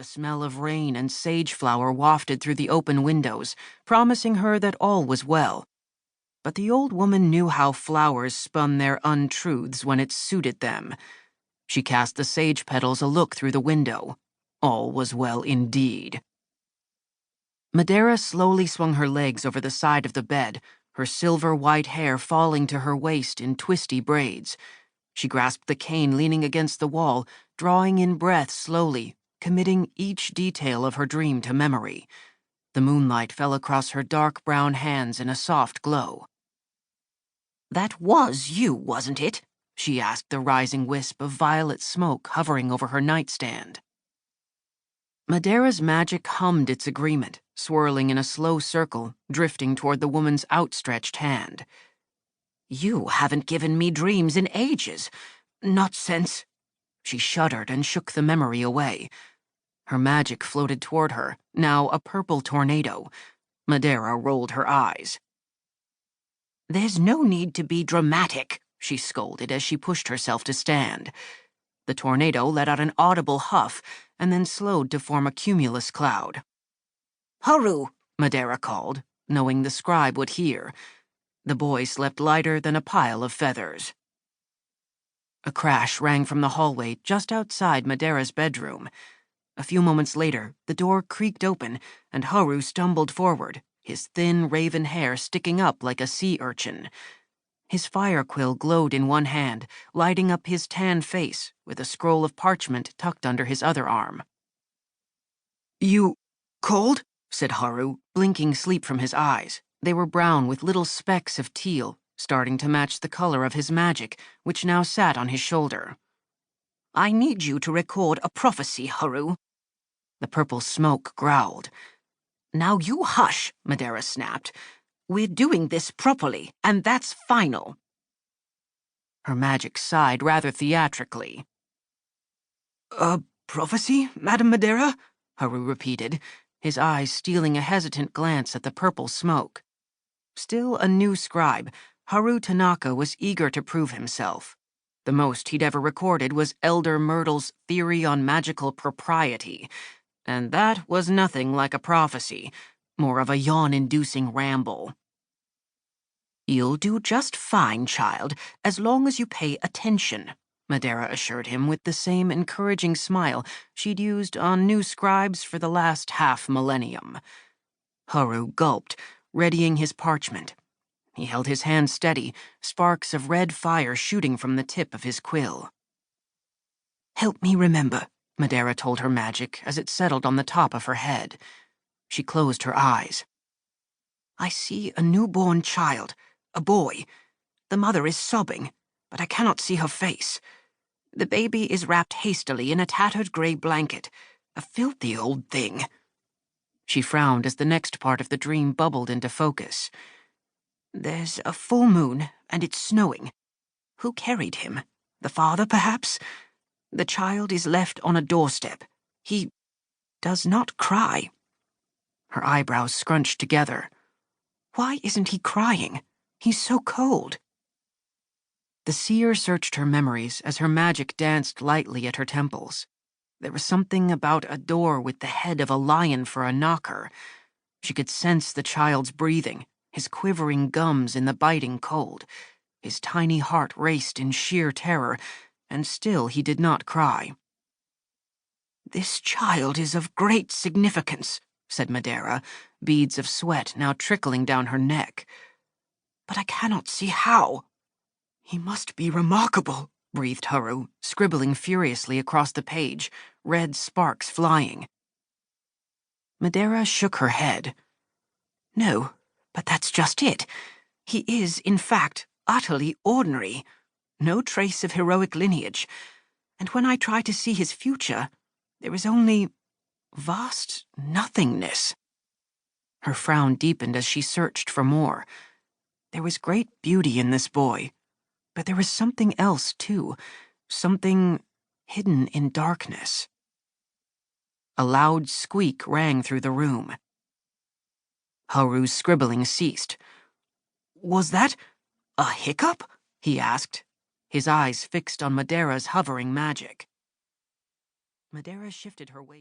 The smell of rain and sage-flower wafted through the open windows, promising her that all was well. But the old woman knew how flowers spun their untruths when it suited them. She cast the sage petals a look through the window. All was well indeed. Madeira slowly swung her legs over the side of the bed, her silver-white hair falling to her waist in twisty braids. She grasped the cane leaning against the wall, drawing in breath slowly, committing each detail of her dream to memory. The moonlight fell across her dark brown hands in a soft glow. "That was you, wasn't it?" she asked the rising wisp of violet smoke hovering over her nightstand. Madeira's magic hummed its agreement, swirling in a slow circle, drifting toward the woman's outstretched hand. "You haven't given me dreams in ages. Not since—" She shuddered and shook the memory away. Her magic floated toward her, now a purple tornado. Madeira rolled her eyes. "There's no need to be dramatic," she scolded as she pushed herself to stand. The tornado let out an audible huff and then slowed to form a cumulus cloud. "Haru," Madeira called, knowing the scribe would hear. The boy slept lighter than a pile of feathers. A crash rang from the hallway just outside Madeira's bedroom. A few moments later, the door creaked open, and Haru stumbled forward, his thin raven hair sticking up like a sea urchin. His fire quill glowed in one hand, lighting up his tan face with a scroll of parchment tucked under his other arm. "You cold?" said Haru, blinking sleep from his eyes. They were brown with little specks of teal, starting to match the color of his magic, which now sat on his shoulder. "I need you to record a prophecy, Haru." The purple smoke growled. "Now you hush," Madeira snapped. "We're doing this properly, and that's final." Her magic sighed rather theatrically. "A prophecy, Madame Madeira?" Haru repeated, his eyes stealing a hesitant glance at the purple smoke. Still a new scribe, Haru Tanaka was eager to prove himself. The most he'd ever recorded was Elder Myrtle's Theory on Magical Propriety, and that was nothing like a prophecy, more of a yawn-inducing ramble. "You'll do just fine, child, as long as you pay attention," Madeira assured him with the same encouraging smile she'd used on new scribes for the last half-millennium. Haru gulped, readying his parchment. He held his hand steady, sparks of red fire shooting from the tip of his quill. "Help me remember," Madeira told her magic as it settled on the top of her head. She closed her eyes. "I see a newborn child, a boy. The mother is sobbing, but I cannot see her face. The baby is wrapped hastily in a tattered gray blanket, a filthy old thing." She frowned as the next part of the dream bubbled into focus. "There's a full moon, and it's snowing. Who carried him? The father, perhaps? The child is left on a doorstep. He does not cry." Her eyebrows scrunched together. Why isn't he crying? He's so cold. The seer searched her memories as her magic danced lightly at her temples. There was something about a door with the head of a lion for a knocker. She could sense the child's breathing, his quivering gums in the biting cold. His tiny heart raced in sheer terror, and still he did not cry. "This child is of great significance," said Madeira, beads of sweat now trickling down her neck. "But I cannot see how." "He must be remarkable," breathed Haru, scribbling furiously across the page, red sparks flying. Madeira shook her head. "No, but that's just it. He is, in fact, utterly ordinary. No trace of heroic lineage. And when I try to see his future, there is only vast nothingness." Her frown deepened as she searched for more. There was great beauty in this boy, but there was something else, too, something hidden in darkness. A loud squeak rang through the room. Haru's scribbling ceased. "Was that a hiccup?" he asked, his eyes fixed on Madeira's hovering magic. Madeira shifted her weight.